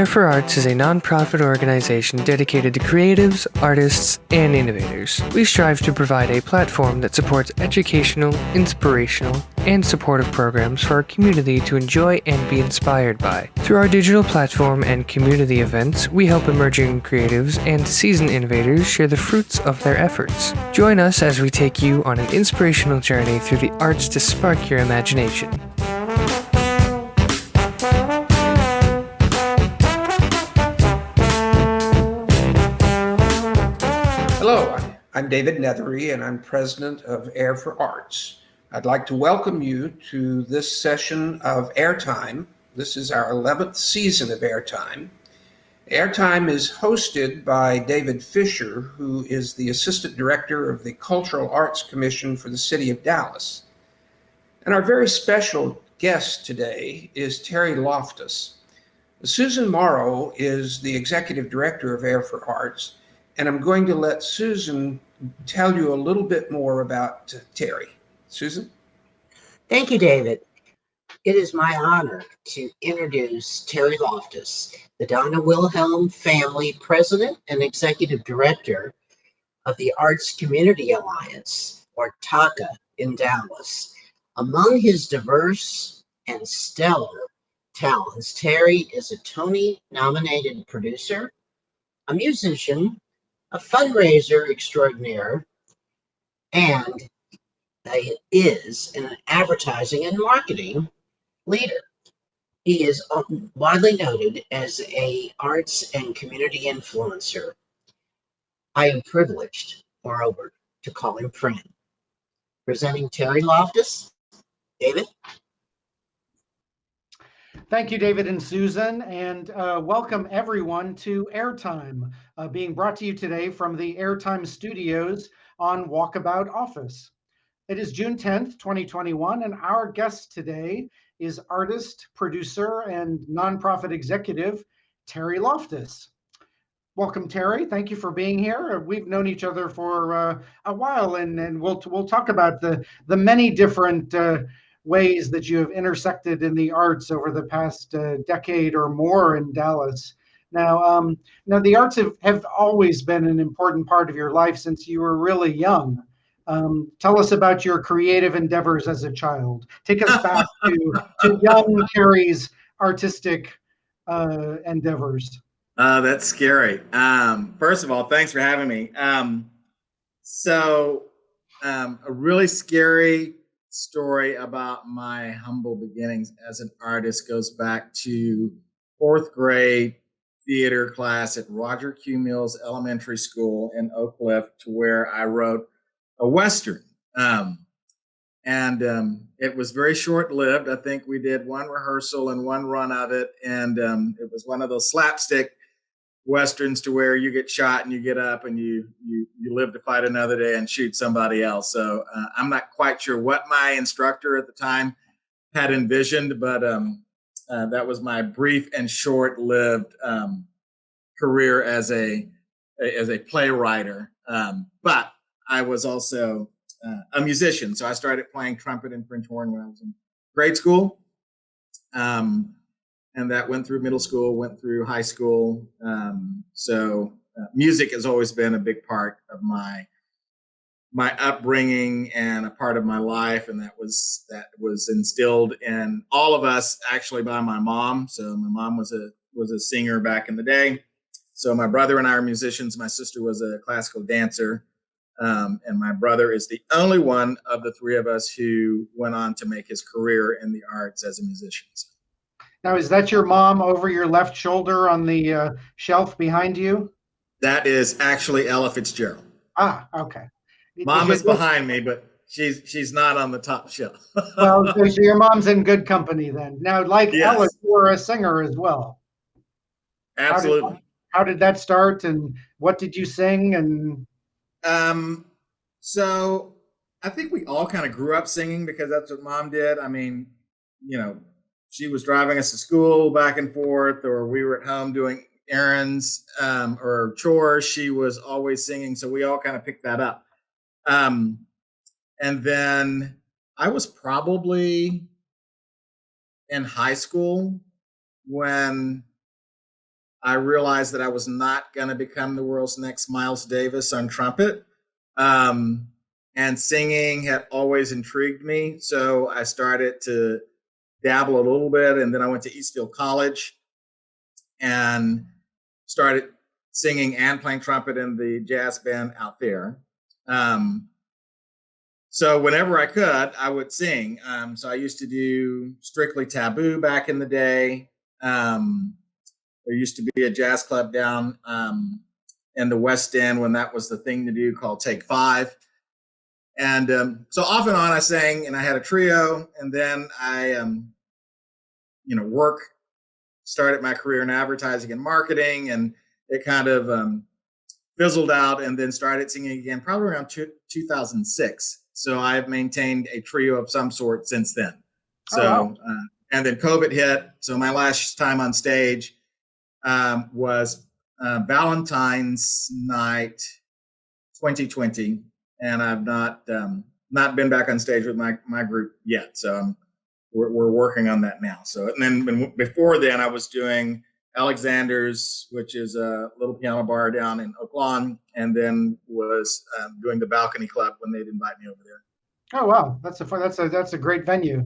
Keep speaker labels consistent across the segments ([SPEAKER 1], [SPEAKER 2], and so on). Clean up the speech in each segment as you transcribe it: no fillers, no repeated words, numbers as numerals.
[SPEAKER 1] Air for Arts is a nonprofit organization dedicated to creatives, artists, and innovators. We strive to provide a platform that supports educational, inspirational, and supportive programs for our community to enjoy and be inspired by. Through our digital platform and community events, we help emerging creatives and seasoned innovators share the fruits of their efforts. Join us as we take you on an inspirational journey through the arts to spark your imagination.
[SPEAKER 2] Hello, I'm David Nethery, and I'm president of Air for Arts. I'd like to welcome you to this session of AIRtime. This is our 11th season of AIRtime. AIRtime is hosted by David Fisher, who is the assistant director of the Cultural Arts Commission for the City of Dallas. And our very special guest today is Terry Loftis. Susan Morrow is the executive director of Air for Arts, and I'm going to let Susan tell you a little bit more about Terry. Susan?
[SPEAKER 3] Thank you, David. It is my honor to introduce Terry Loftis, the Donna Wilhelm family president and executive director of the Arts Community Alliance, or TACA, in Dallas. Among his diverse and stellar talents, Terry is a Tony Nominated producer, a musician, a fundraiser extraordinaire, and is an advertising and marketing leader. He is widely noted as an arts and community influencer. I am privileged, moreover, to call him friend. Presenting Terry Loftis. David?
[SPEAKER 4] Thank you, David and Susan, and welcome everyone to AIRtime, being brought to you today from the AIRtime studios on Walkabout Office. It is June 10th, 2021, and our guest today is artist, producer, and nonprofit executive, Terry Loftis. Welcome, Terry. Thank you for being here. We've known each other for a while, and we'll talk about the many different ways that you have intersected in the arts over the past decade or more in Dallas. Now the arts have always been an important part of your life since you were really young. Tell us about your creative endeavors as a child. Take us back to young Terry's artistic endeavors.
[SPEAKER 5] That's scary. First of all, thanks for having me. A really scary story about my humble beginnings as an artist goes back to fourth grade theater class at Roger Q. Mills Elementary School in Oak Cliff, to where I wrote a Western. It was very short-lived. I think we did one rehearsal and one run of it. And it was one of those slapstick Westerns to where you get shot and you get up and you live to fight another day and shoot somebody else. So I'm not quite sure what my instructor at the time had envisioned, but that was my brief and short-lived career as a playwright. But I was also a musician, so I started playing trumpet and French horn when I was in grade school. And that went through middle school, went through high school. Music has always been a big part of my upbringing and a part of my life. And that was instilled in all of us actually by my mom. So my mom was a singer back in the day. So my brother and I are musicians. My sister was a classical dancer. And my brother is the only one of the three of us who went on to make his career in the arts as a musician.
[SPEAKER 4] Now, is that your mom over your left shoulder on the shelf behind you?
[SPEAKER 5] That is actually Ella Fitzgerald.
[SPEAKER 4] Ah, okay.
[SPEAKER 5] Mom is behind me, but she's not on the top shelf.
[SPEAKER 4] Well, so your mom's in good company then. Now, like
[SPEAKER 5] Yes.
[SPEAKER 4] Ella, you were a singer as well.
[SPEAKER 5] Absolutely.
[SPEAKER 4] How did that start, and what did you sing? And
[SPEAKER 5] so I think we all kind of grew up singing because that's what Mom did. I mean, she was driving us to school back and forth, or we were at home doing errands or chores. She was always singing, so we all kind of picked that up. And then I was probably in high school when I realized that I was not going to become the world's next Miles Davis on trumpet. And singing had always intrigued me. So I started to dabble a little bit. And then I went to Eastfield College and started singing and playing trumpet in the jazz band out there. So whenever I could, I would sing. So I used to do Strictly Taboo back in the day. There used to be a jazz club down in the West End when that was the thing to do, called Take Five. And so off and on I sang, and I had a trio. And then I, started my career in advertising and marketing, and it kind of fizzled out, and then started singing again probably around 2006. So I've maintained a trio of some sort since then. So, and then COVID hit. So my last time on stage was Valentine's night 2020. And I've not been back on stage with my group yet. So we're working on that now. So, and then before then I was doing Alexander's, which is a little piano bar down in Oak Lawn, and then was doing the Balcony Club when they'd invite me over there.
[SPEAKER 4] Oh wow, that's a great venue.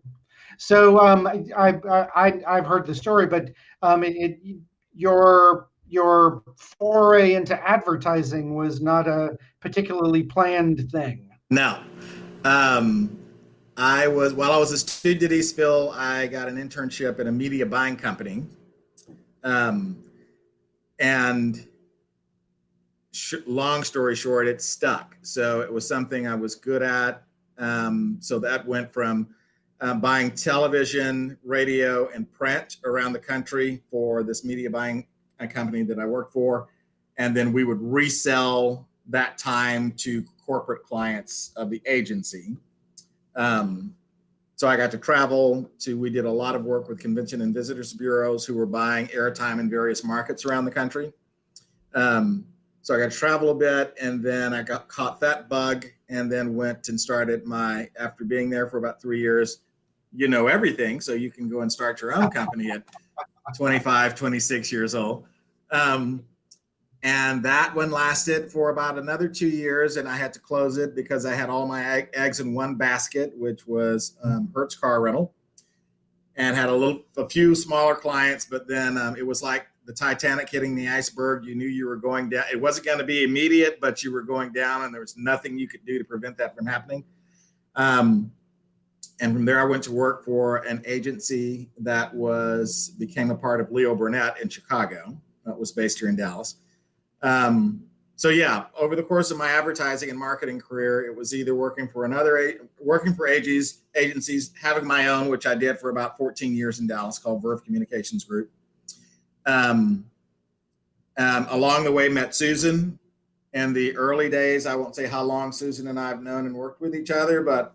[SPEAKER 4] So I've heard the story, but your foray into advertising was not a particularly planned thing.
[SPEAKER 5] No. While I was a student at Eastville, I got an internship at a media buying company. And long story short, it stuck. So it was something I was good at. So that went from buying television, radio, and print around the country for this media buying company that I worked for. And then we would resell that time to corporate clients of the agency. So I got to travel we did a lot of work with convention and visitors bureaus who were buying airtime in various markets around the country. So I got to travel a bit, and then I caught that bug, and then went and started after being there for about 3 years, everything. So you can go and start your own company at 25, 26 years old. And that one lasted for about another 2 years, and I had to close it because I had all my eggs in one basket, which was Hertz Car Rental, and had a few smaller clients. But then it was like the Titanic hitting the iceberg. You knew you were going down. It wasn't going to be immediate, but you were going down, and there was nothing you could do to prevent that from happening. And from there, I went to work for an agency that became a part of Leo Burnett in Chicago. That was based here in Dallas. So yeah, over the course of my advertising and marketing career, it was either working for agencies, having my own, which I did for about 14 years in Dallas, called Verve Communications Group. Along the way, met Susan in the early days. I won't say how long Susan and I have known and worked with each other, but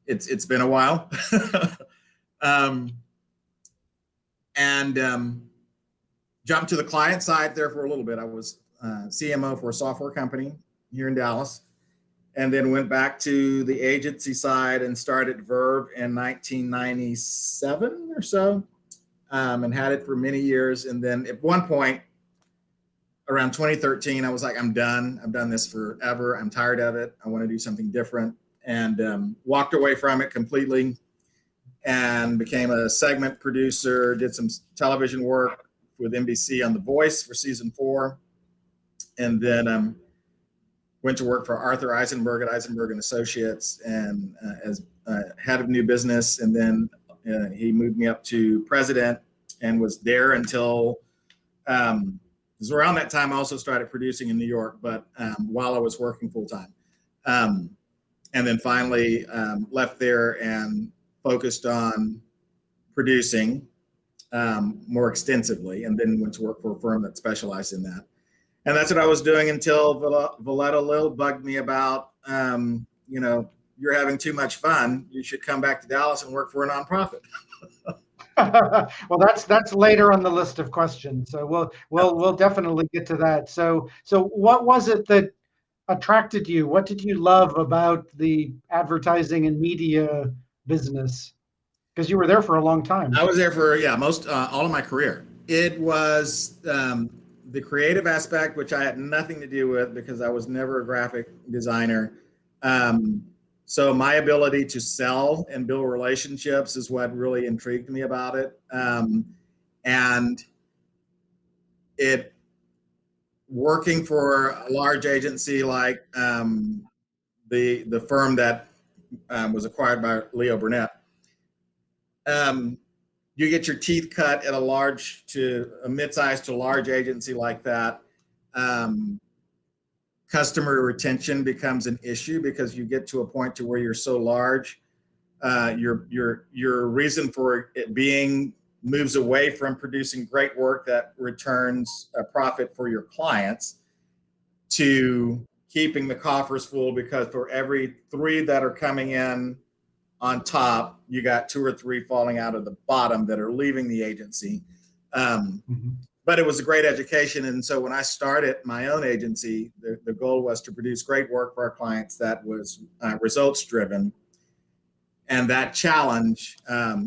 [SPEAKER 5] it's been a while. Jumped to the client side there for a little bit. I was CMO for a software company here in Dallas, and then went back to the agency side and started Verve in 1997 or so, and had it for many years. And then at one point, around 2013, I was like, I'm done. I've done this forever. I'm tired of it. I want to do something different, and walked away from it completely and became a segment producer, did some television work with NBC on The Voice for season 4, and then went to work for Arthur Eisenberg at Eisenberg and Associates, and as head of new business. And then he moved me up to president, and was there until it was around that time I also started producing in New York, but while I was working full time, and then finally left there and focused on producing more extensively, and then went to work for a firm that specialized in that. And that's what I was doing until Valletta Lil bugged me about, you're having too much fun. You should come back to Dallas and work for a nonprofit.
[SPEAKER 4] Well, that's later on the list of questions. So we'll definitely get to that. So what was it that attracted you? What did you love about the advertising and media business? Because you were there for a long time.
[SPEAKER 5] I was there for most all of my career. It was the creative aspect, which I had nothing to do with because I was never a graphic designer. So my ability to sell and build relationships is what really intrigued me about it. And it working for a large agency like the firm that was acquired by Leo Burnett. You get your teeth cut at a mid-sized to large agency like that. Customer retention becomes an issue because you get to a point to where you're so large. Your reason for it being moves away from producing great work that returns a profit for your clients to keeping the coffers full, because for every 3 that are coming in on top, you got 2 or 3 falling out of the bottom that are leaving the agency. But it was a great education. And so when I started my own agency, the goal was to produce great work for our clients that was results driven. And that challenge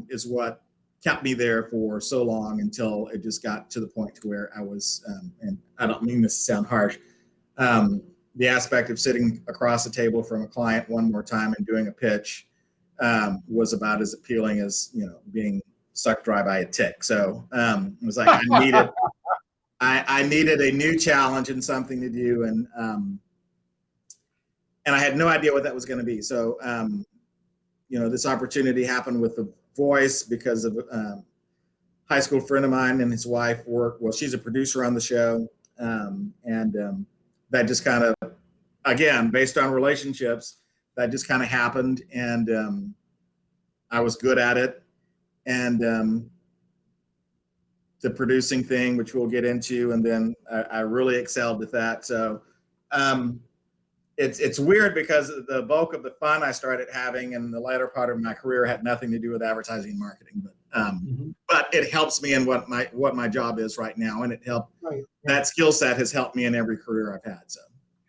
[SPEAKER 5] is what kept me there for so long until it just got to the point to where I was, and I don't mean this to sound harsh, the aspect of sitting across the table from a client one more time and doing a pitch was about as appealing as, being sucked dry by a tick. So it was like I needed a new challenge and something to do, and I had no idea what that was going to be. So this opportunity happened with The Voice because of a high school friend of mine and his wife she's a producer on the show, and that just kind of, again, based on relationships, that just kind of happened, and I was good at it. And the producing thing, which we'll get into, and then I really excelled at that. So it's weird because the bulk of the fun I started having in the latter part of my career had nothing to do with advertising and marketing, but it helps me in what my job is right now, and it helped. Right. That skill set has helped me in every career I've had. So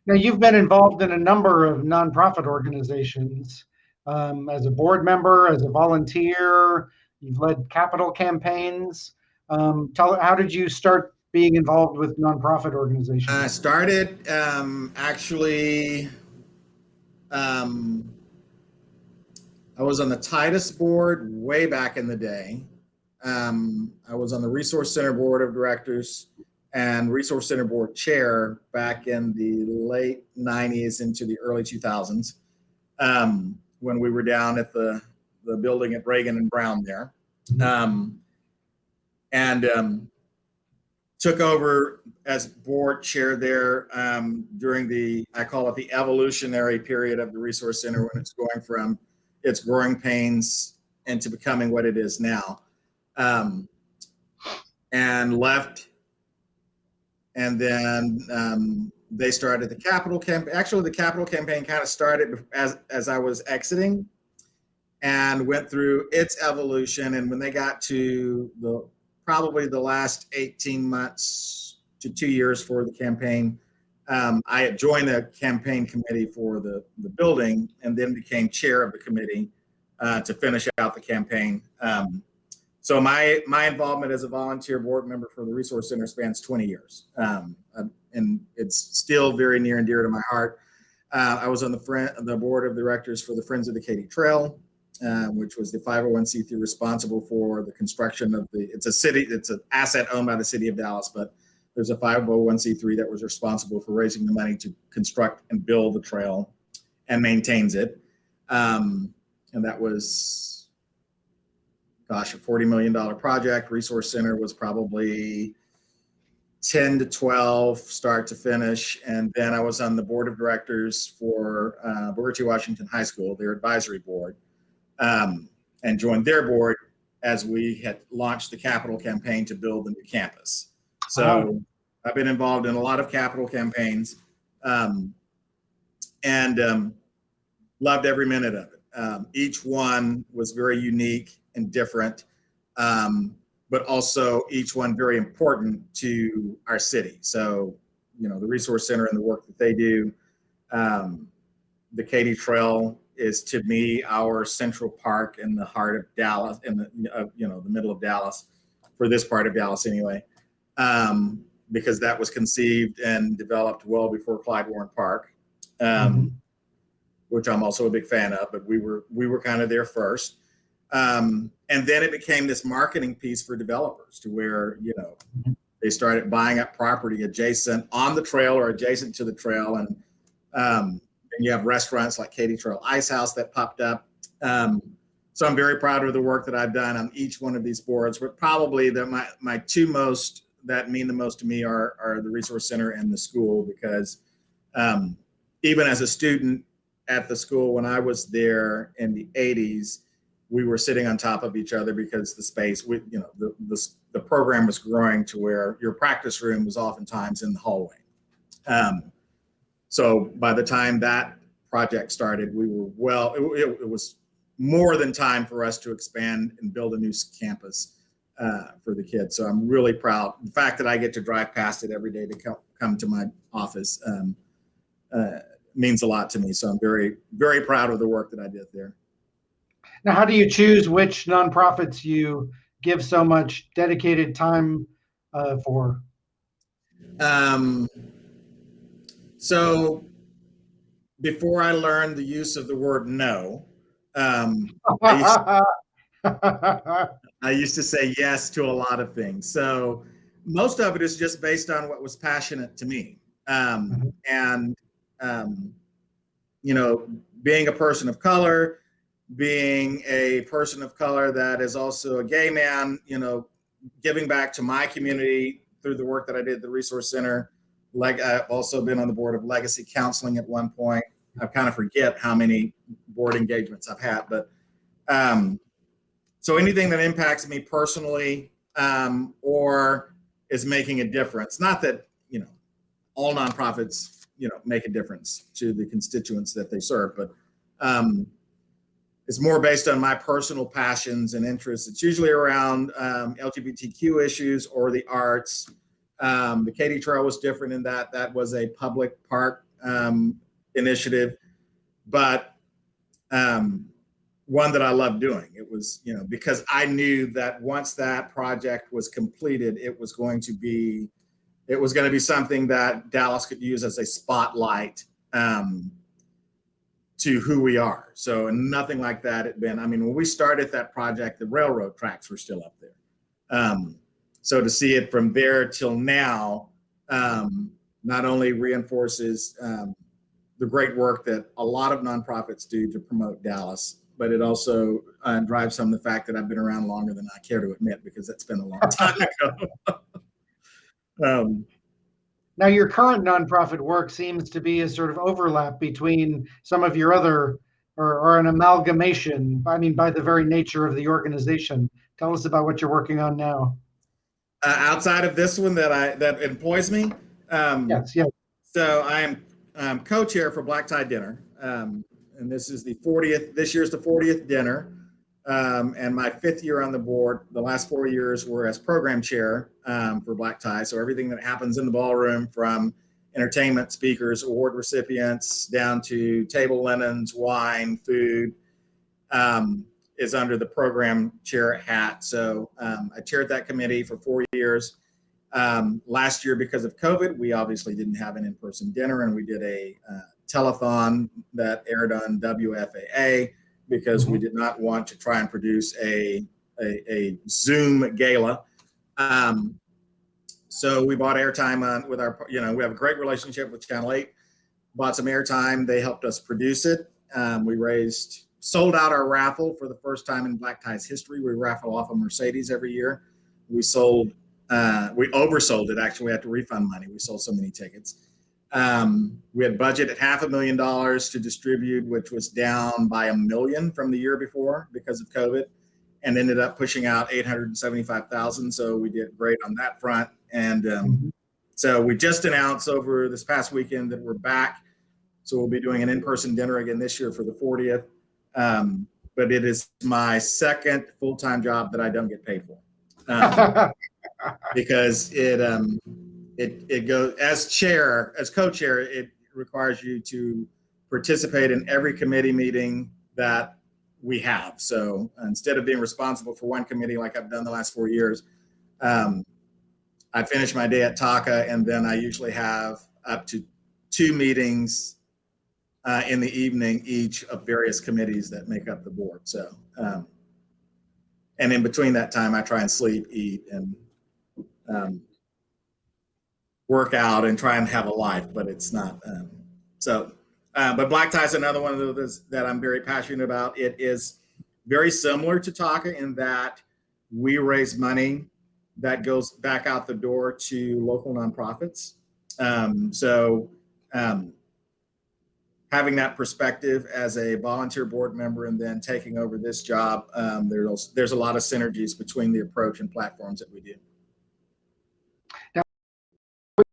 [SPEAKER 4] now you've been involved in a number of nonprofit organizations as a board member, as a volunteer. You've led capital campaigns. How did you start being involved with nonprofit organizations?
[SPEAKER 5] I started actually. I was on the Titus board way back in the day. I was on the Resource Center Board of Directors and Resource Center Board Chair back in the late 90s into the early 2000s, when we were down at the building at Reagan and Brown there. And took over as board chair there during I call it the evolutionary period of the Resource Center, when it's going from its growing pains into becoming what it is now. And left, and then they started the capital campaign. Actually, the capital campaign kind of started as I was exiting, and went through its evolution. And when they got to probably the last 18 months to 2 years for the campaign, I had joined the campaign committee for the building, and then became chair of the committee to finish out the campaign. So my involvement as a volunteer board member for the Resource Center spans 20 years. And it's still very near and dear to my heart. I was on the board of directors for the Friends of the Katy Trail, which was the 501c3 responsible for the construction of it's an asset owned by the city of Dallas, but there's a 501c3 that was responsible for raising the money to construct and build the trail and maintains it. And that was, a $40 million project. Resource Center was probably 10 to 12 start to finish. And then I was on the board of directors for Booker T. Washington High School, their advisory board. And joined their board as we had launched the capital campaign to build the new campus. So I've been involved in a lot of capital campaigns, and loved every minute of it. Each one was very unique and different, but also each one very important to our city. So, the Resource Center and the work that they do, the Katy Trail is, to me, our central park in the heart of Dallas, in the middle of Dallas. for this part of Dallas anyway, because that was conceived and developed well before Clyde Warren Park, which I'm also a big fan of, but we were kind of there first. And then it became this marketing piece for developers to where, they started buying up property adjacent on the trail or adjacent to the trail. And you have restaurants like Katy Trail Ice House that popped up. So I'm very proud of the work that I've done on each one of these boards, but probably my two most that mean the most to me are the Resource Center and the school, because even as a student at the school, when I was there in the 80s, we were sitting on top of each other because the space, the program was growing to where your practice room was oftentimes in the hallway. So by the time that project started, we were it was more than time for us to expand and build a new campus for the kids. So I'm really proud. The fact that I get to drive past it every day to come to my office means a lot to me. So I'm very, very proud of the work that I did there.
[SPEAKER 4] Now, how do you choose which nonprofits you give so much dedicated time for?
[SPEAKER 5] So before I learned the use of the word no, I used to say yes to a lot of things. So most of it is just based on what was passionate to me. And, being a person of color, being a person of color that is also a gay man, giving back to my community through the work that I did at the Resource Center. Like, I've also been on the board of Legacy Counseling at one point. I kind of forget how many board engagements I've had, but so anything that impacts me personally or is making a difference. Not that, all nonprofits, make a difference to the constituents that they serve, but it's more based on my personal passions and interests. It's usually around LGBTQ issues or the arts. The Katy Trail was different in that was a public park initiative, but one that I loved doing. It was, because I knew that once that project was completed, it was going to be something that Dallas could use as a spotlight to who we are. So nothing like that had been, when we started that project, the railroad tracks were still up there. So to see it from there till now, not only reinforces the great work that a lot of nonprofits do to promote Dallas, but it also drives some of the fact that I've been around longer than I care to admit, because it's been a long time ago.
[SPEAKER 4] Now, your current nonprofit work seems to be a sort of overlap between some of your other, or an amalgamation, by the very nature of the organization. Tell us about what you're working on now.
[SPEAKER 5] Outside of this one that employs me?
[SPEAKER 4] Yes.
[SPEAKER 5] So I am co-chair for Black Tie Dinner. And this is this year's the 40th dinner. And my 5th year on the board. The last 4 years were as program chair for Black Tie. So everything that happens in the ballroom, from entertainment speakers, award recipients, down to table linens, wine, food, is under the program chair hat. So I chaired that committee for 4 years. Last year, because of COVID, we obviously didn't have an in-person dinner, and we did a telethon that aired on WFAA, because we did not want to try and produce a Zoom gala. So we bought AIRtime with our, we have a great relationship with Channel 8, bought some AIRtime. They helped us produce it. We sold out our raffle for the first time in Black Tie's history. We raffle off a Mercedes every year. We oversold it. Actually, we had to refund money. We sold so many tickets. We had budget at $500,000 to distribute, which was down by $1 million from the year before because of COVID, and ended up pushing out $875,000. So we did great on that front. And so we just announced over this past weekend that we're back. So we'll be doing an in-person dinner again this year for the 40th. But it is my second full-time job that I don't get paid for. Because it goes as co-chair, it requires you to participate in every committee meeting that we have. So instead of being responsible for one committee like I've done the last 4 years, I finish my day at Taka, and then I usually have up to 2 meetings in the evening each of various committees that make up the board. So, and in between that time, I try and sleep, eat, and work out and try and have a life, but it's not. But black tie is another one of those that I'm very passionate about. It is very similar to Taka in that we raise money that goes back out the door to local nonprofits. Having that perspective as a volunteer board member and then taking over this job, there's a lot of synergies between the approach and platforms that we do.
[SPEAKER 4] Now, we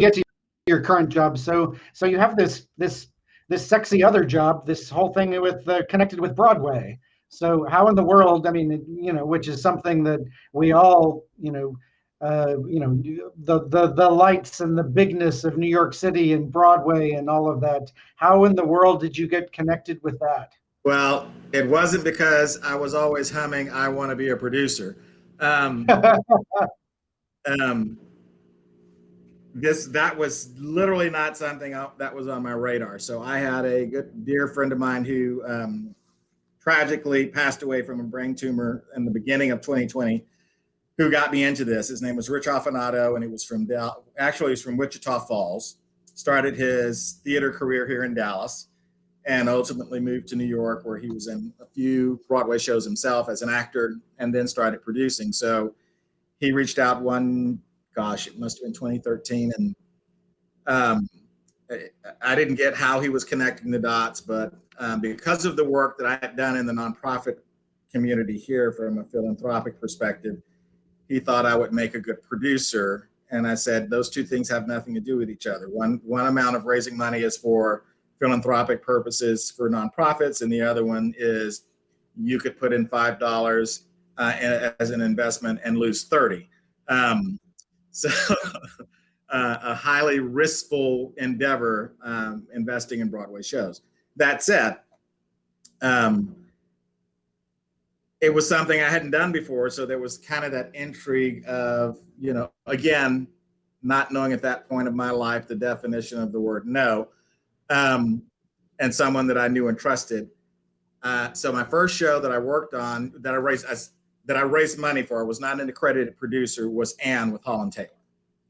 [SPEAKER 4] get to your current job. So you have this sexy other job, this whole thing with connected with Broadway. So how in the world, I mean, which is something that we all, the lights and the bigness of New York City and Broadway and all of that. How in the world did you get connected with that?
[SPEAKER 5] Well, it wasn't because I was always humming, I want to be a producer. That was literally not something that was on my radar. So I had a good dear friend of mine who tragically passed away from a brain tumor in the beginning of 2020, who got me into this. His name was Rich Affinato, and he was from he's from Wichita Falls. Started his theater career here in Dallas, and ultimately moved to New York, where he was in a few Broadway shows himself as an actor, and then started producing. So he reached out it must have been 2013, and I didn't get how he was connecting the dots, but because of the work that I had done in the nonprofit community here from a philanthropic perspective, he thought I would make a good producer. And I said, those two things have nothing to do with each other. One amount of raising money is for philanthropic purposes for nonprofits, and the other one is you could put in $5 as an investment and lose 30. So a highly riskful endeavor, investing in Broadway shows. That said, it was something I hadn't done before. So there was kind of that intrigue of, again, not knowing at that point of my life the definition of the word no, and someone that I knew and trusted. So my first show that I worked on, that I raised money for, was not an accredited producer, was Anne with Holland Taylor,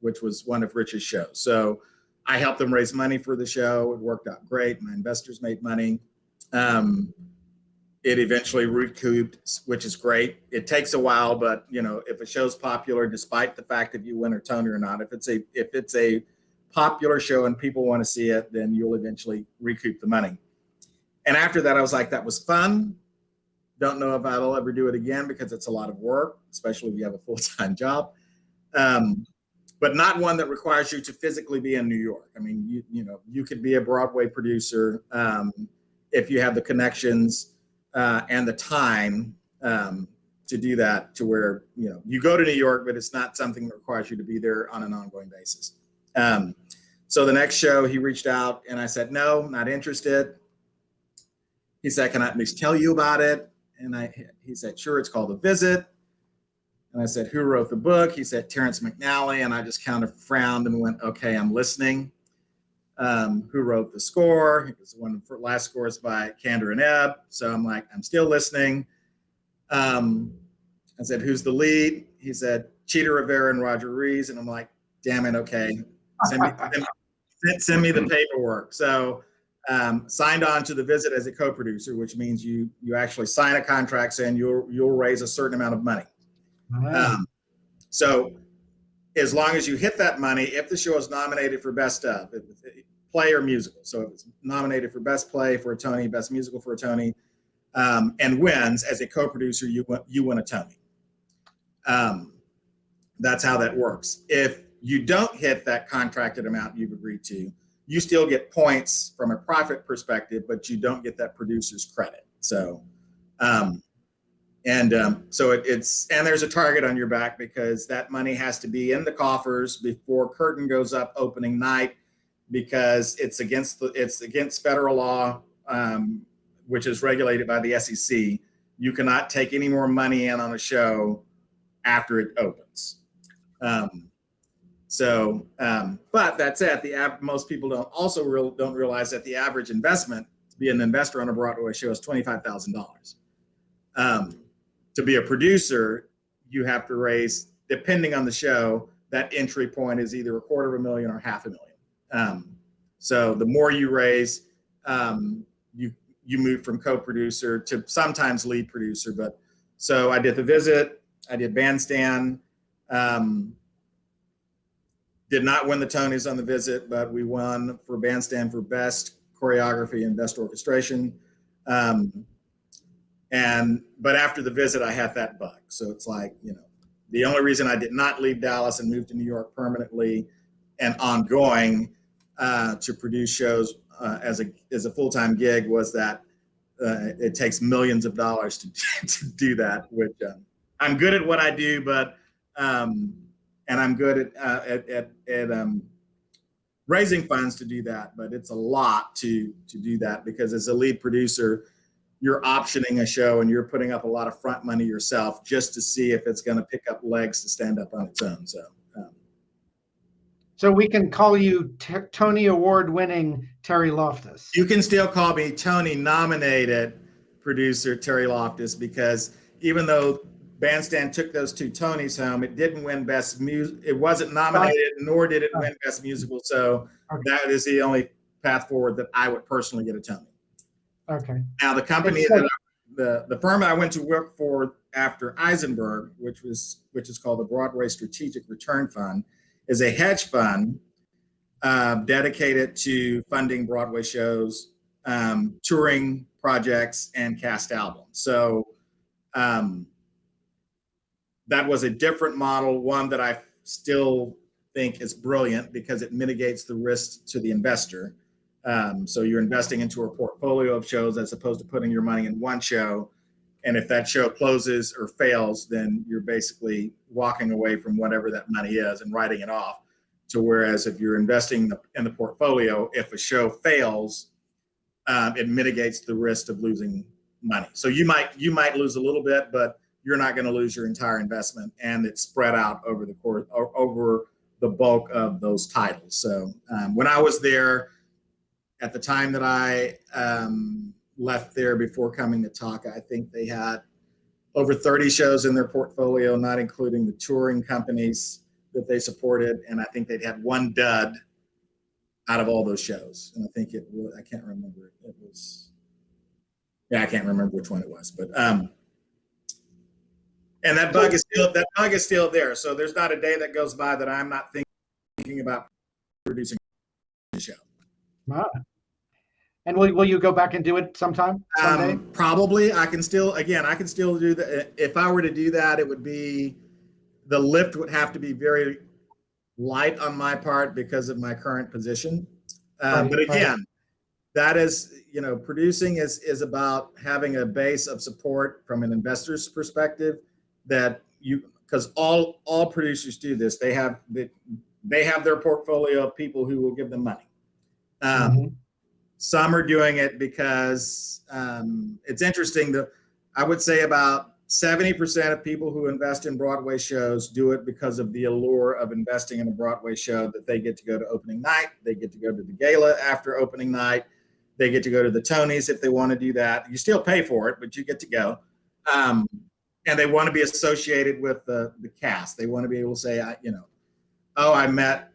[SPEAKER 5] which was one of Rich's shows. So I helped them raise money for the show. It worked out great. My investors made money. It eventually recouped, which is great. It takes a while, but if a show's popular, despite the fact that you win or Tony or not, if it's a popular show and people want to see it, then you'll eventually recoup the money. And after that, I was like, that was fun. Don't know if I'll ever do it again because it's a lot of work, especially if you have a full-time job. But not one that requires you to physically be in New York. I mean, you could be a Broadway producer if you have the connections and the time to do that, to where you go to New York, but it's not something that requires you to be there on an ongoing basis. So the next show, he reached out and I said, no, not interested. He said, can I at least tell you about it? And he said, sure, it's called The Visit. And I said, who wrote the book? He said, Terrence McNally. And I just kind of frowned and went, okay, I'm listening. Who wrote the score? It was one of the last scores by Kander and Ebb. So I'm like, I'm still listening. I said, who's the lead? He said, Cheetah Rivera and Roger Rees. And I'm like, damn it, okay. Send me the paperwork. So signed on to The Visit as a co-producer, which means you actually sign a contract saying you'll raise a certain amount of money. Wow. So as long as you hit that money, if the show is nominated for best of play or musical, so if it's nominated for best play for a Tony, best musical for a Tony, and wins as a co-producer, you win a Tony. That's how that works. If you don't hit that contracted amount you've agreed to, you still get points from a profit perspective, but you don't get that producer's credit. So, so there's a target on your back because that money has to be in the coffers before curtain goes up opening night, because it's against federal law, which is regulated by the SEC. You cannot take any more money in on a show after it opens. But that said, most people don't realize that the average investment to be an investor on a Broadway show is $25,000. To be a producer, you have to raise, depending on the show, that entry point is either $250,000 or $500,000. So the more you raise, you move from co-producer to sometimes lead producer. But so I did The Visit, I did Bandstand. Did not win the Tonys on The Visit, but we won for Bandstand for Best Choreography and Best Orchestration. But after The Visit, I had that bug. So it's like, the only reason I did not leave Dallas and move to New York permanently and ongoing to produce shows as a full-time gig was that it takes millions of dollars to do that, which I'm good at what I do, but and I'm good at raising funds to do that, but it's a lot to do that because as a lead producer, you're optioning a show and you're putting up a lot of front money yourself just to see if it's going to pick up legs to stand up on its own.
[SPEAKER 4] So we can call you Tony Award-winning Terry Loftis.
[SPEAKER 5] You can still call me Tony Nominated Producer Terry Loftis because even though Bandstand took those 2 Tonys home, it didn't win Best Music. It wasn't nominated, nor did it win Best Musical. So that is the only path forward that I would personally get a Tony.
[SPEAKER 4] Okay.
[SPEAKER 5] Now the company, the firm I went to work for after Eisenberg, which is called the Broadway Strategic Return Fund, is a hedge fund dedicated to funding Broadway shows, touring projects, and cast albums. So that was a different model, one that I still think is brilliant because it mitigates the risk to the investor. So you're investing into a portfolio of shows as opposed to putting your money in one show. And if that show closes or fails, then you're basically walking away from whatever that money is and writing it off. To whereas if you're investing in the portfolio, if a show fails, it mitigates the risk of losing money. So you might lose a little bit, but you're not going to lose your entire investment, and it's spread out over the course over the bulk of those titles. So when I was there, at the time that I left there before coming to talk, I think they had over 30 shows in their portfolio, not including the touring companies that they supported, and I think they'd had one dud out of all those shows. And I think I can't remember. I can't remember which one it was, but and that bug is still there. So there's not a day that goes by that I'm not thinking about producing a show.
[SPEAKER 4] Wow. And will you go back and do it sometime? Someday?
[SPEAKER 5] Probably. I can still do that. If I were to do that, it would be, the lift would have to be very light on my part because of my current position. But again, that is, producing is about having a base of support from an investor's perspective because all producers do this. They have their portfolio of people who will give them money. Some are doing it because it's interesting that I would say about 70% of people who invest in Broadway shows do it because of the allure of investing in a Broadway show, that they get to go to opening night, they get to go to the gala after opening night, they get to go to the Tonys if they want to do that. You still pay for it, but you get to go. And they want to be associated with the cast. They want to be able to say, I met,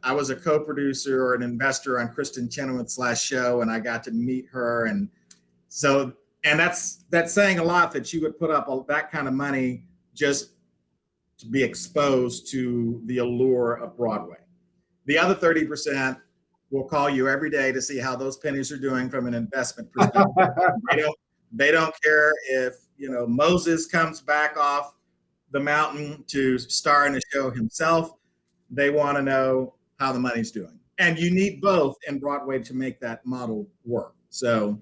[SPEAKER 5] I was a co-producer or an investor on Kristen Chenoweth's last show, and I got to meet her. And so, and that's saying a lot, that you would put up that kind of money just to be exposed to the allure of Broadway. The other 30% will call you every day to see how those pennies are doing from an investment perspective. They don't care if, Moses comes back off the mountain to star in a show himself. They want to know how the money's doing. And you need both in Broadway to make that model work. So,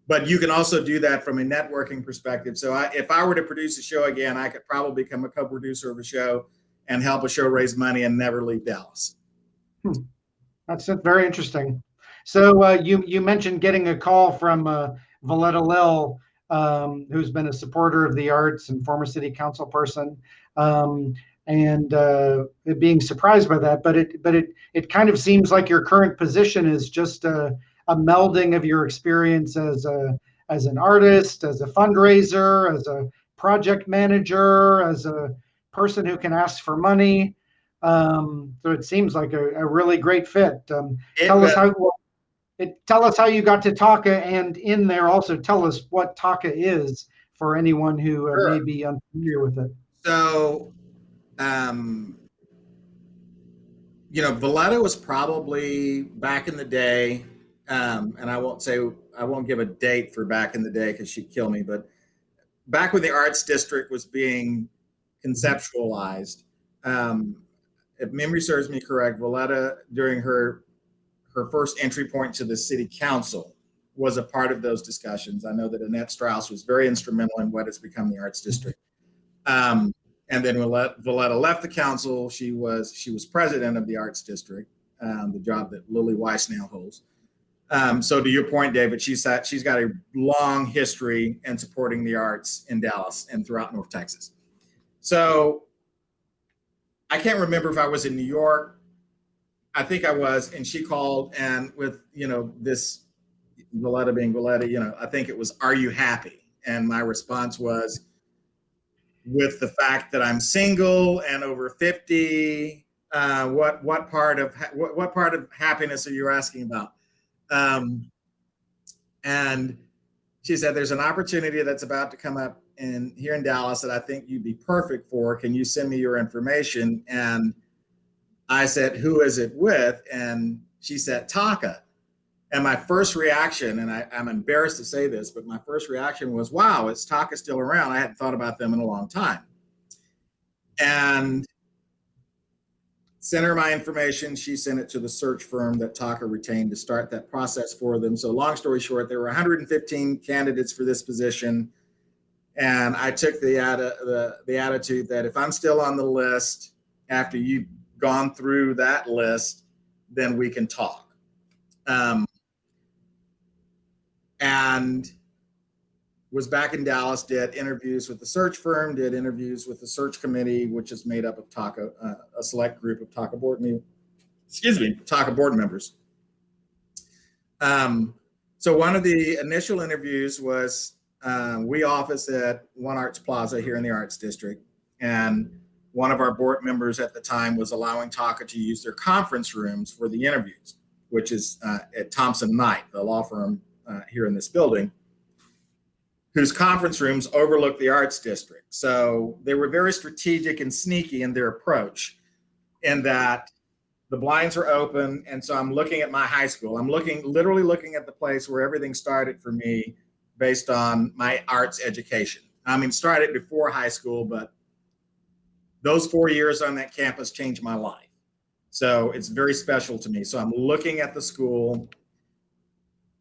[SPEAKER 5] but you can also do that from a networking perspective. So if I were to produce a show again, I could probably become a co-producer of a show and help a show raise money and never leave Dallas.
[SPEAKER 4] That's very interesting. So you mentioned getting a call from Valletta Lil. who's been a supporter of the arts and former city council person, and being surprised by that. But it kind of seems like your current position is just a melding of your experience as an artist, as a fundraiser, as a project manager, as a person who can ask for money. So it seems like a really great fit. Tell us how you got to Taka, and in there also tell us what Taka is for anyone who may be unfamiliar with it.
[SPEAKER 5] So, Valletta was probably back in the day, and I won't give a date for back in the day because she'd kill me, but back when the Arts District was being conceptualized, if memory serves me correct, Valletta, during her first entry point to the city council, was a part of those discussions. I know that Annette Strauss was very instrumental in what has become the Arts District. And then when Valletta left the council, she was president of the Arts District, the job that Lily Weiss now holds. So to your point, David, she's got a long history in supporting the arts in Dallas and throughout North Texas. So I can't remember if I was in New York. I think I was, and she called, and with, this Valletta being Valletta, I think it was, "Are you happy?" And my response was, with the fact that I'm single and over 50, what part of happiness are you asking about? And she said, "There's an opportunity that's about to come up here in Dallas that I think you'd be perfect for. Can you send me your information?" And I said, "Who is it with?" And she said, "Taka." And my first reaction, and I'm embarrassed to say this, but my first reaction was, "Wow, is Taka still around? I hadn't thought about them in a long time." And sent her my information. She sent it to the search firm that Taka retained to start that process for them. So long story short, there were 115 candidates for this position. And I took the attitude that if I'm still on the list after you've gone through that list, then we can talk. And was back in Dallas, did interviews with the search firm, did interviews with the search committee, which is made up of Taka, a select group of Taka board members. So one of the initial interviews was, we office at One Arts Plaza here in the Arts District, and one of our board members at the time was allowing Taka to use their conference rooms for the interviews, which is at Thompson Knight, the law firm here in this building, whose conference rooms overlook the Arts District. So they were very strategic and sneaky in their approach, in that the blinds are open. And so I'm looking at my high school. I'm literally looking at the place where everything started for me based on my arts education. I mean, started before high school, but those 4 years on that campus changed my life. So it's very special to me. So I'm looking at the school,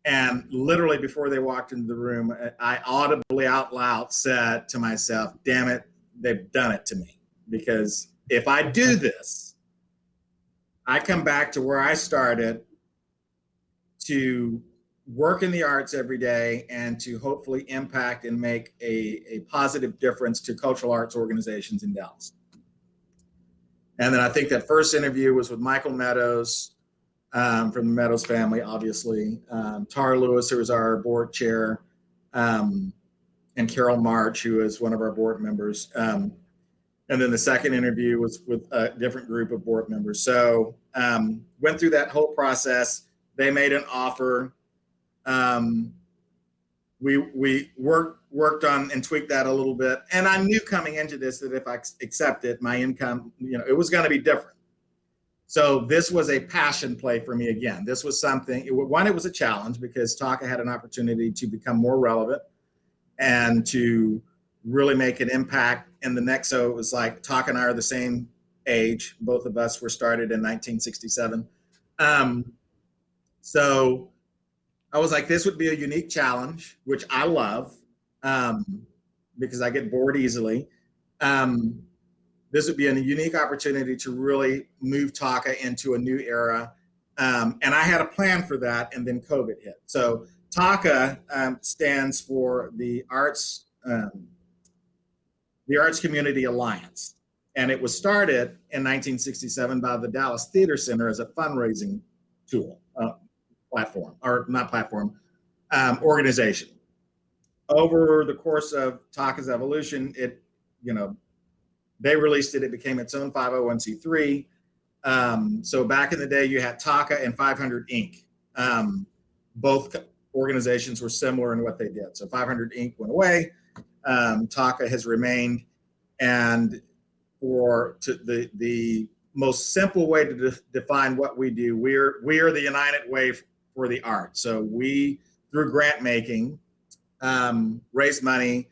[SPEAKER 5] and literally before they walked into the room, I audibly out loud said to myself, "Damn it, they've done it to me." Because if I do this, I come back to where I started, to work in the arts every day and to hopefully impact and make a positive difference to cultural arts organizations in Dallas. And then I think that first interview was with Michael Meadows, from the Meadows family, obviously, Tara Lewis, who is our board chair, and Carol March, who is one of our board members. And then the second interview was with a different group of board members. So went through that whole process. They made an offer. We worked on and tweaked that a little bit. And I knew coming into this that if I accepted, my income, it was going to be different. So this was a passion play for me again. This was something, it was a challenge because Taka had an opportunity to become more relevant and to really make an impact in the next. So it was like Taka and I are the same age. Both of us were started in 1967. So I was like, this would be a unique challenge, which I love, because I get bored easily. This would be a unique opportunity to really move Taka into a new era. And I had a plan for that, and then COVID hit. So TACA stands for the Arts Community Alliance, and it was started in 1967 by the Dallas Theater Center as a fundraising tool, organization. Over the course of TACA's evolution, they released it. It became its own 501c3. So back in the day, you had TACA and 500 Inc. Both organizations were similar in what they did. So 500 Inc. went away. TACA has remained, and the most simple way to define what we do, we are the United Way for the arts. So we, through grant making, raise money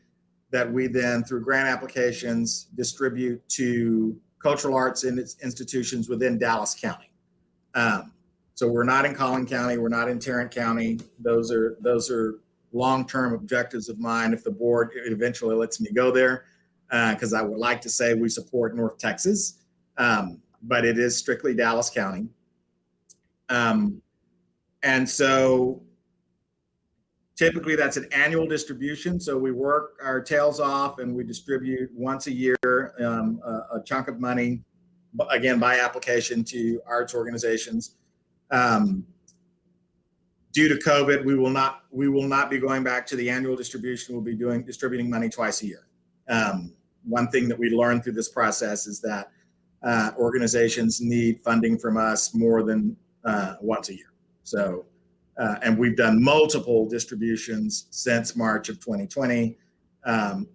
[SPEAKER 5] that we then, through grant applications, distribute to cultural arts institutions within Dallas County. So we're not in Collin County, we're not in Tarrant County. Those are long-term objectives of mine if the board eventually lets me go there, because I would like to say we support North Texas, but it is strictly Dallas County. And so typically that's an annual distribution. So we work our tails off and we distribute once a year a chunk of money, again, by application to arts organizations. Due to COVID, we will not be going back to the annual distribution. We'll be distributing money twice a year. One thing that we learned through this process is that organizations need funding from us more than once a year. So, and we've done multiple distributions since March of 2020,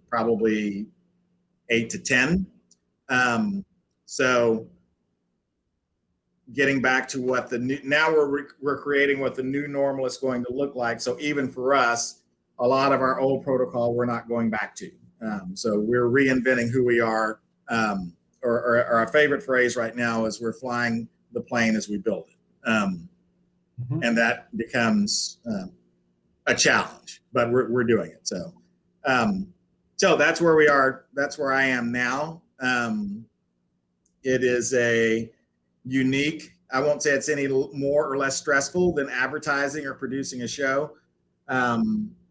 [SPEAKER 5] probably 8 to 10. So getting back to what now we're creating what the new normal is going to look like. So even for us, a lot of our old protocol, we're not going back to. So we're reinventing who we are, or our favorite phrase right now is we're flying the plane as we build it. And that becomes a challenge, but we're doing it. So, so that's where we are. That's where I am now. It is a unique, I won't say it's any more or less stressful than advertising or producing a show.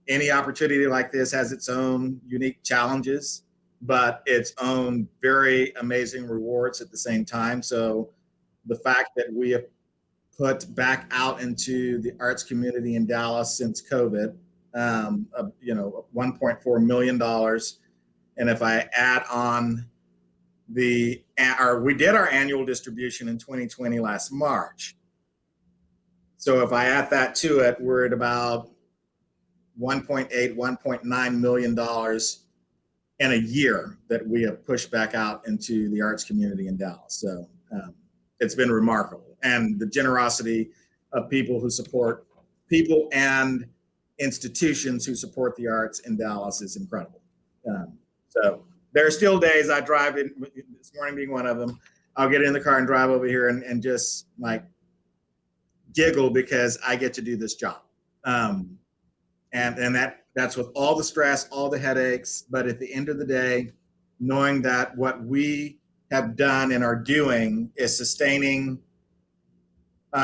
[SPEAKER 5] Any opportunity like this has its own unique challenges, but its own very amazing rewards at the same time. So the fact that we have put back out into the arts community in Dallas since COVID, $1.4 million. And if I add on we did our annual distribution in 2020 last March. So if I add that to it, we're at about $1.8, $1.9 million in a year that we have pushed back out into the arts community in Dallas. So it's been remarkable. And the generosity of people and institutions who support the arts in Dallas is incredible. So there are still days I drive in, this morning being one of them, I'll get in the car and drive over here and just like giggle because I get to do this job. And that's with all the stress, all the headaches, but at the end of the day, knowing that what we have done and are doing is sustaining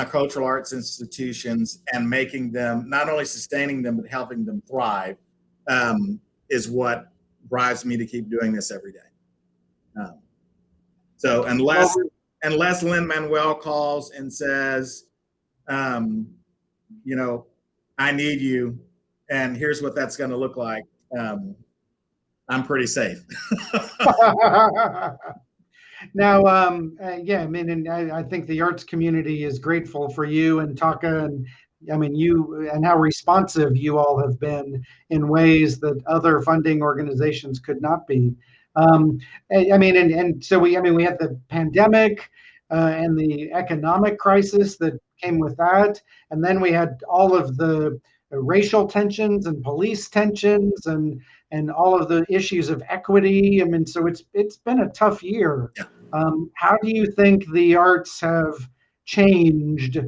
[SPEAKER 5] cultural arts institutions and making them, not only sustaining them, but helping them thrive, is what drives me to keep doing this every day. So unless Lin-Manuel calls and says, I need you, and here's what that's going to look like, I'm pretty safe.
[SPEAKER 4] Now, yeah, I mean, and I think the arts community is grateful for you and TACA, and I mean, you and how responsive you all have been in ways that other funding organizations could not be. I mean, and so we had the pandemic and the economic crisis that came with that, and then we had all of the racial tensions and police tensions and all of the issues of equity. I mean, so it's been a tough year. How do you think the arts have changed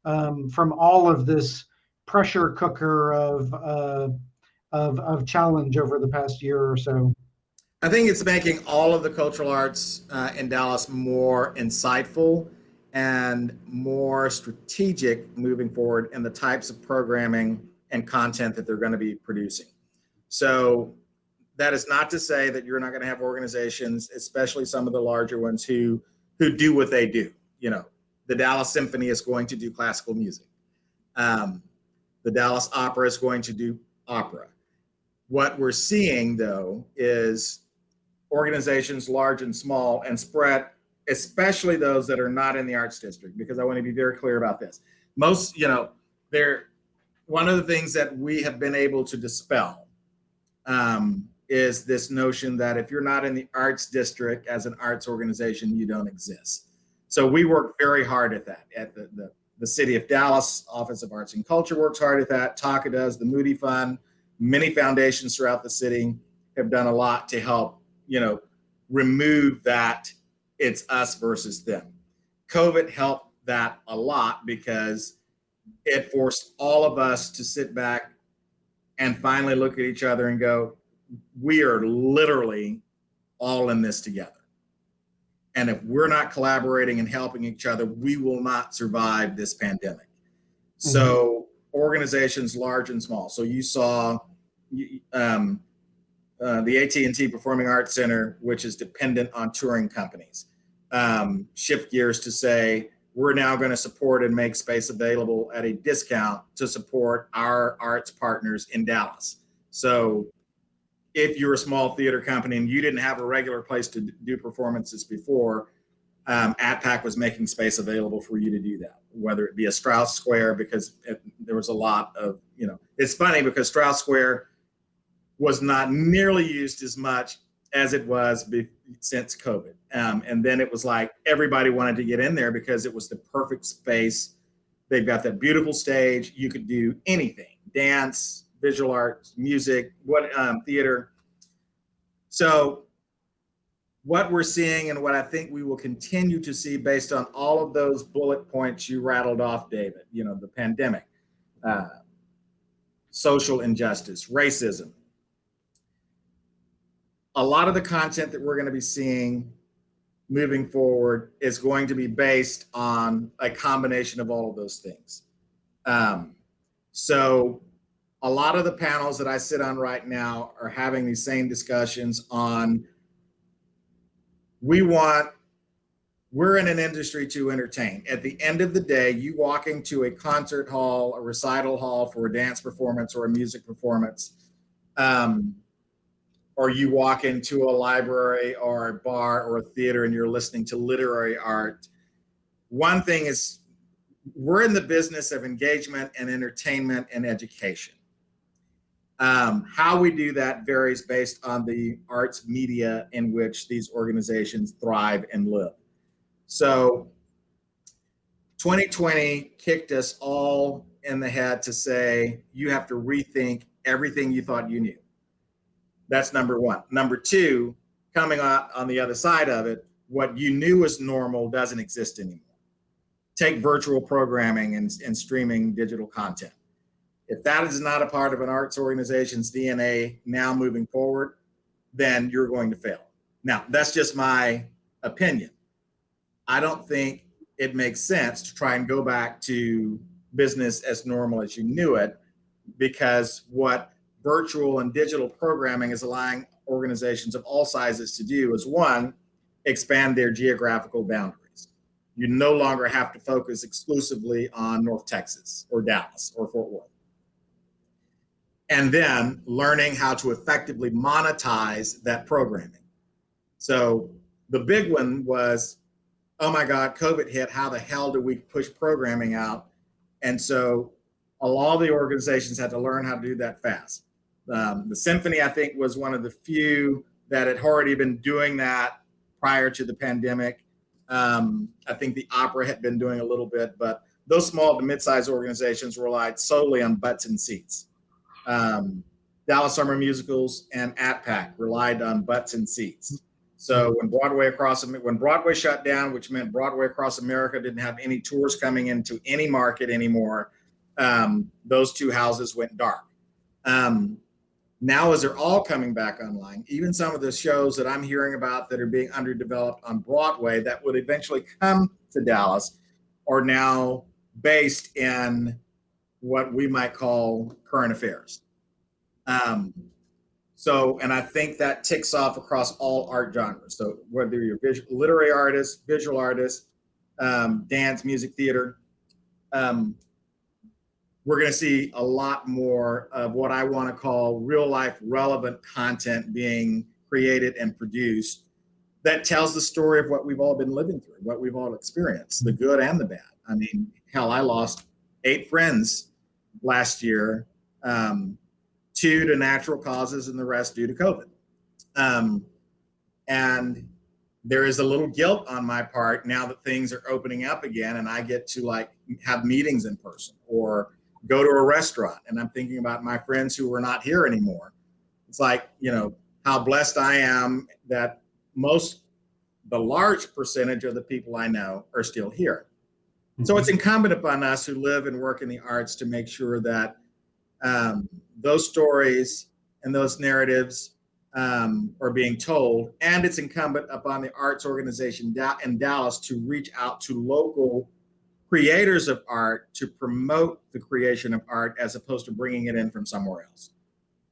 [SPEAKER 4] from all of this pressure cooker of challenge over the past year or so?
[SPEAKER 5] I think it's making all of the cultural arts in Dallas more insightful and more strategic moving forward in the types of programming and content that they're going to be producing. So that is not to say that you're not going to have organizations, especially some of the larger ones, who do what they do. You know, the Dallas Symphony is going to do classical music. The Dallas Opera is going to do opera. What we're seeing, though, is organizations large and small and spread, especially those that are not in the arts district, because I want to be very clear about this. Most, you know, one of the things that we have been able to dispel is this notion that if you're not in the arts district as an arts organization, you don't exist. So we work very hard at that. At the City of Dallas Office of Arts and Culture works hard at that. TACA does, the Moody Fund, many foundations throughout the city have done a lot to help, you know, remove that it's us versus them. COVID helped that a lot because it forced all of us to sit back and finally look at each other and go, we are literally all in this together. And if we're not collaborating and helping each other, we will not survive this pandemic. Mm-hmm. So organizations large and small. So you saw the AT&T Performing Arts Center, which is dependent on touring companies, shift gears to say, we're now going to support and make space available at a discount to support our arts partners in Dallas. So if you're a small theater company and you didn't have a regular place to do performances before, ATPAC was making space available for you to do that, whether it be a Strauss Square, because there was a lot of, you know, it's funny because Strauss Square was not nearly used as much as it was since COVID. And then it was like everybody wanted to get in there because it was the perfect space. They've got that beautiful stage. You could do anything, dance, visual arts, music, theater. So what we're seeing and what I think we will continue to see based on all of those bullet points you rattled off, David, you know, the pandemic, social injustice, racism. A lot of the content that we're going to be seeing moving forward is going to be based on a combination of all of those things. So a lot of the panels that I sit on right now are having these same discussions on, we're in an industry to entertain. At the end of the day, you walking to a concert hall, a recital hall for a dance performance or a music performance, or you walk into a library or a bar or a theater and you're listening to literary art. One thing is, we're in the business of engagement and entertainment and education. How we do that varies based on the arts media in which these organizations thrive and live. So 2020 kicked us all in the head to say, you have to rethink everything you thought you knew. That's number one. Number two, coming out on the other side of it, what you knew was normal doesn't exist anymore. Take virtual programming and streaming digital content. If that is not a part of an arts organization's DNA now moving forward, then you're going to fail. Now, that's just my opinion. I don't think it makes sense to try and go back to business as normal as you knew it, because what virtual and digital programming is allowing organizations of all sizes to do is, one, expand their geographical boundaries. You no longer have to focus exclusively on North Texas or Dallas or Fort Worth. And then learning how to effectively monetize that programming. So the big one was, oh my God, COVID hit, how the hell do we push programming out? And so a lot of the organizations had to learn how to do that fast. The Symphony, I think, was one of the few that had already been doing that prior to the pandemic. I think the Opera had been doing a little bit, but those small to mid-sized organizations relied solely on butts and seats. Dallas Summer Musicals and ATPAC relied on butts and seats. So when Broadway shut down, which meant Broadway across America didn't have any tours coming into any market anymore, those two houses went dark. Now, as they're all coming back online, even some of the shows that I'm hearing about that are being underdeveloped on Broadway that would eventually come to Dallas are now based in what we might call current affairs. And I think that ticks off across all art genres. So whether you're literary artist, visual artist, dance, music, theater, we're going to see a lot more of what I want to call real life relevant content being created and produced that tells the story of what we've all been living through, what we've all experienced, the good and the bad. I mean, hell, I lost 8 friends last year, 2 to natural causes and the rest due to COVID. And there is a little guilt on my part now that things are opening up again and I get to like have meetings in person or go to a restaurant. And I'm thinking about my friends who are not here anymore. It's like, how blessed I am that the large percentage of the people I know are still here. Mm-hmm. So it's incumbent upon us who live and work in the arts to make sure that those stories and those narratives are being told. And it's incumbent upon the arts organization in Dallas to reach out to local creators of art to promote the creation of art as opposed to bringing it in from somewhere else.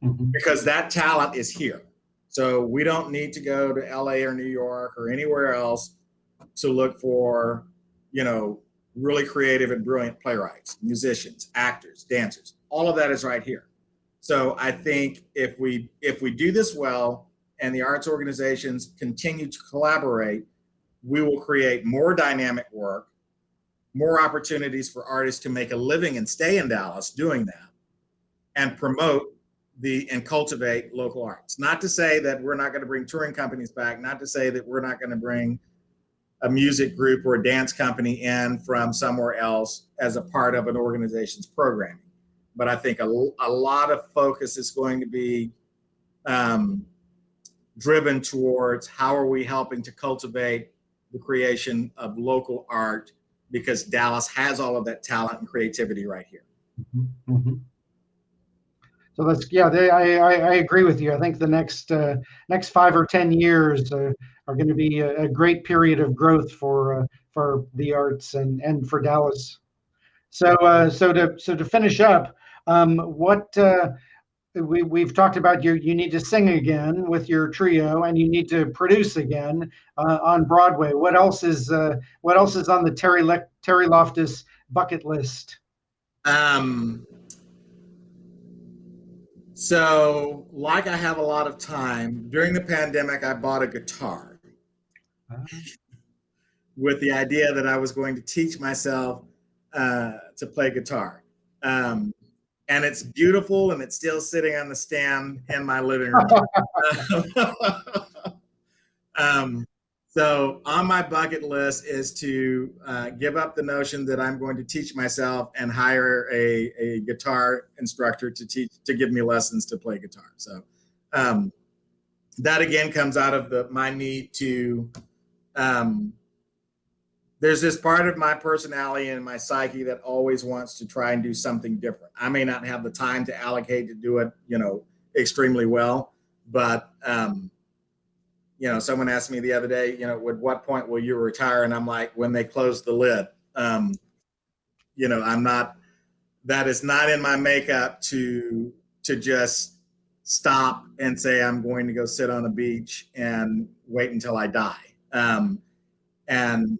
[SPEAKER 5] Mm-hmm. Because that talent is here. So we don't need to go to LA or New York or anywhere else to look for, really creative and brilliant playwrights, musicians, actors, dancers. All of that is right here. So I think if we do this well and the arts organizations continue to collaborate, we will create more dynamic work, more opportunities for artists to make a living and stay in Dallas doing that and promote and cultivate local arts. Not to say that we're not going to bring touring companies back, not to say that we're not going to bring a music group or a dance company in from somewhere else as a part of an organization's programming. But I think a lot of focus is going to be driven towards how are we helping to cultivate the creation of local art, because Dallas has all of that talent and creativity right here.
[SPEAKER 4] Mm-hmm. So I agree with you. I think the next 5 or 10 years are going to be a great period of growth for the arts and for Dallas. So to finish up, we've talked about you need to sing again with your trio and you need to produce again on Broadway. What else is on the Terry Loftis bucket list?
[SPEAKER 5] So, like I have a lot of time, during the pandemic, I bought a guitar with the idea that I was going to teach myself to play guitar. And it's beautiful, and it's still sitting on the stand in my living room. So on my bucket list is to give up the notion that I'm going to teach myself and hire a guitar instructor to give me lessons to play guitar. So that again comes out of my need to, there's this part of my personality and my psyche that always wants to try and do something different. I may not have the time to allocate to do it, extremely well, but someone asked me the other day, at what point will you retire? And I'm like, when they close the lid. That is not in my makeup to just stop and say, I'm going to go sit on a beach and wait until I die. And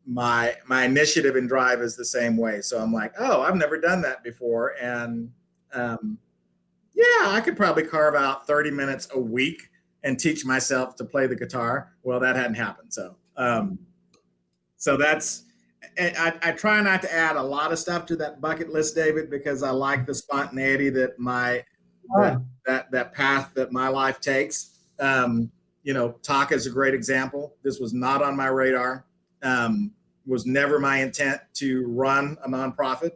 [SPEAKER 5] my initiative and drive is the same way. So I'm like, oh, I've never done that before. And I could probably carve out 30 minutes a week and teach myself to play the guitar. Well, that hadn't happened. So that's, I try not to add a lot of stuff to that bucket list, David, because I like the spontaneity that that path that my life takes. Talk is a great example. This was not on my radar. Was never my intent to run a nonprofit,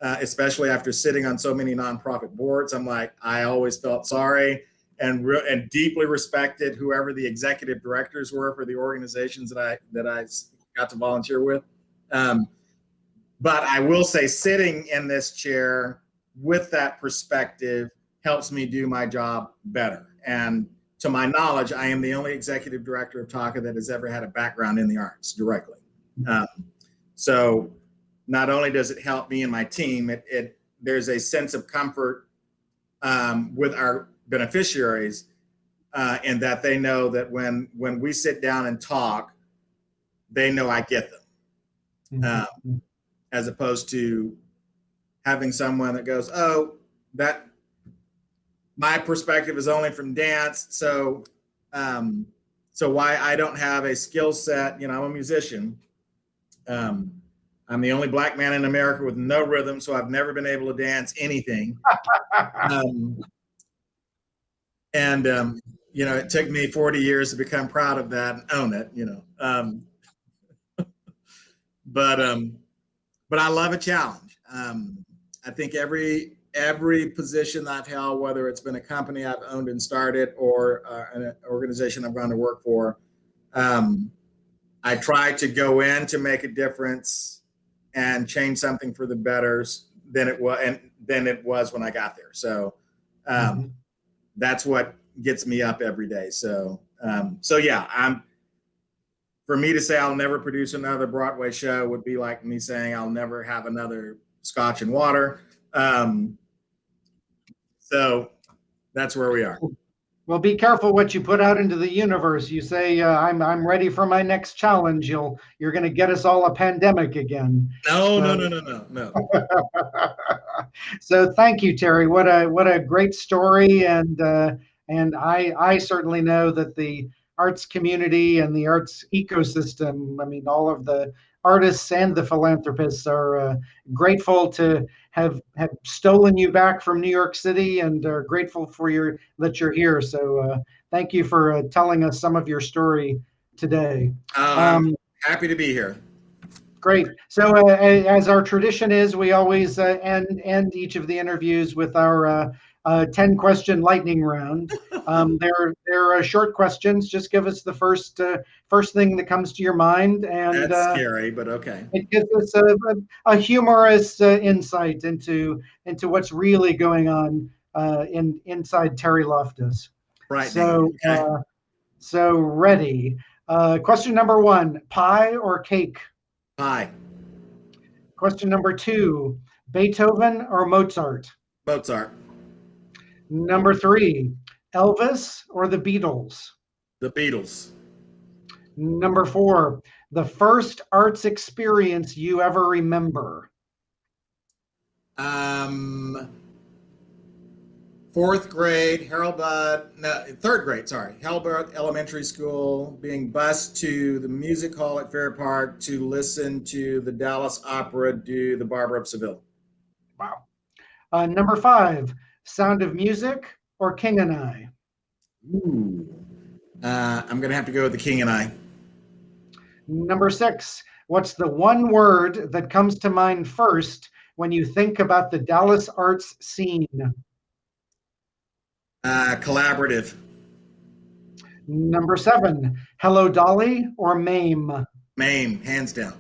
[SPEAKER 5] especially after sitting on so many nonprofit boards. I'm like, I always felt sorry and deeply respected whoever the executive directors were for the organizations that I got to volunteer with. But I will say, sitting in this chair with that perspective helps me do my job better. And to my knowledge, I am the only executive director of TACA that has ever had a background in the arts directly. So not only does it help me and my team, it there's a sense of comfort with our beneficiaries, and that they know that when we sit down and talk, they know I get them, as opposed to having someone that goes, oh, that my perspective is only from dance, so why I don't have a skill set. I'm a musician. I'm the only Black man in America with no rhythm, so I've never been able to dance anything. It took me 40 years to become proud of that and own it. But I love a challenge. I think every position I've held, whether it's been a company I've owned and started or an organization I've gone to work for, I try to go in to make a difference and change something for the better than it was when I got there. So that's what gets me up every day. So yeah, for me to say I'll never produce another Broadway show would be like me saying I'll never have another Scotch and water. So that's where we are.
[SPEAKER 4] Well, be careful what you put out into the universe. You say, I'm ready for my next challenge. You're going to get us all a pandemic again.
[SPEAKER 5] No.
[SPEAKER 4] So thank you, Terry. What a great story. And I certainly know that the arts community and the arts ecosystem, I mean, all of the artists and the philanthropists are grateful to have stolen you back from New York City, and are grateful for that you're here. So thank you for telling us some of your story today.
[SPEAKER 5] I'm happy to be here.
[SPEAKER 4] Great. So as our tradition is, we always end each of the interviews with our 10-question lightning round. They're short questions. Just give us the first thing that comes to your mind, and
[SPEAKER 5] that's scary, but okay.
[SPEAKER 4] It gives us a humorous insight into what's really going on inside Terry Loftis.
[SPEAKER 5] Right.
[SPEAKER 4] So
[SPEAKER 5] okay.
[SPEAKER 4] So ready. Question number 1: pie or cake?
[SPEAKER 5] Pie.
[SPEAKER 4] Question number 2: Beethoven or Mozart?
[SPEAKER 5] Mozart.
[SPEAKER 4] Number 3: Elvis or the Beatles?
[SPEAKER 5] The Beatles.
[SPEAKER 4] Number 4: the first arts experience you ever remember?
[SPEAKER 5] Third grade, Harold Budd Elementary School, being bused to the music hall at Fair Park to listen to the Dallas Opera do the Barber of Seville.
[SPEAKER 4] Wow. Number 5: Sound of Music or King and I?
[SPEAKER 5] Ooh. I'm going to have to go with the King and I.
[SPEAKER 4] Number 6: what's the one word that comes to mind first when you think about the Dallas arts scene?
[SPEAKER 5] Collaborative.
[SPEAKER 4] Number 7: Hello Dolly or MAME?
[SPEAKER 5] MAME, hands down.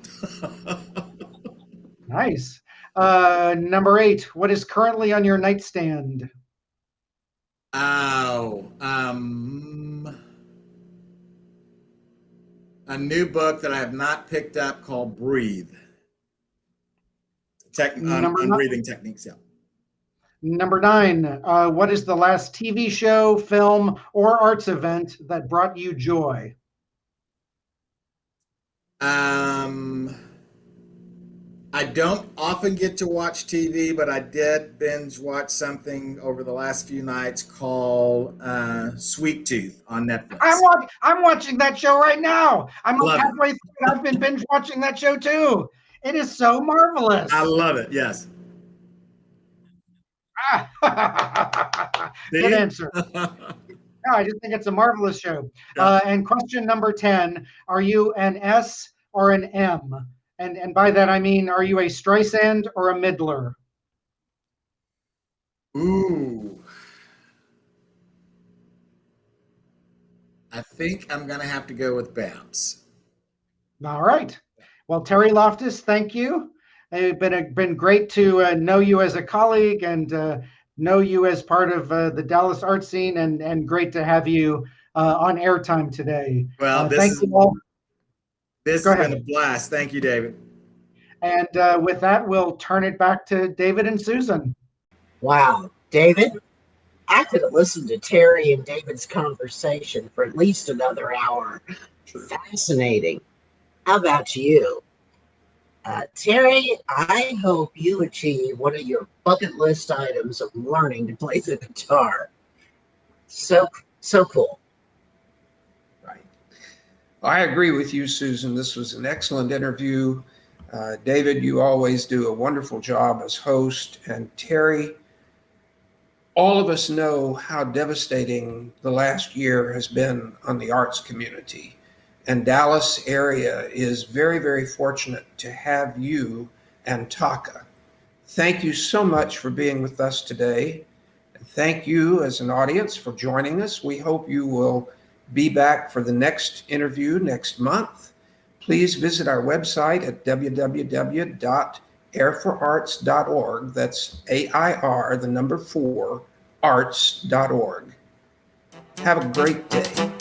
[SPEAKER 4] Nice. Number 8: what is currently on your nightstand?
[SPEAKER 5] A new book that I have not picked up called Breathe. On breathing techniques, yeah.
[SPEAKER 4] Number 9: what is the last TV show, film, or arts event that brought you joy?
[SPEAKER 5] I don't often get to watch TV, but I did binge watch something over the last few nights called Sweet Tooth on Netflix.
[SPEAKER 4] I'm watching that show right now. I'm
[SPEAKER 5] Love
[SPEAKER 4] halfway through. I've been binge watching that show too. It is so marvelous.
[SPEAKER 5] I love it. Yes.
[SPEAKER 4] Good answer. No, I just think it's a marvelous show.
[SPEAKER 5] Yeah.
[SPEAKER 4] And question number 10: are you an S or an M? And by that I mean, are you a Streisand or a Midler?
[SPEAKER 5] Ooh. I think I'm going to have to go with Babs.
[SPEAKER 4] All right. Well, Terry Loftis, thank you. It's been great to know you as a colleague and know you as part of the Dallas art scene, and great to have you on AIRtime today.
[SPEAKER 5] Well,
[SPEAKER 4] thank you all.
[SPEAKER 5] This has been a blast. Thank you, David.
[SPEAKER 4] And with that, we'll turn it back to David and Susan.
[SPEAKER 3] Wow, David, I could have listened to Terry and David's conversation for at least another hour. Fascinating. How about you? Terry, I hope you achieve one of your bucket list items of learning to play the guitar. So cool.
[SPEAKER 2] Right. I agree with you, Susan. This was an excellent interview. David, you always do a wonderful job as host. And Terry, all of us know how devastating the last year has been on the arts community. And Dallas area is very, very fortunate to have you and Taka. Thank you so much for being with us today. And thank you as an audience for joining us. We hope you will be back for the next interview next month. Please visit our website at www.airforarts.org. That's AIR, the number 4, arts.org. Have a great day.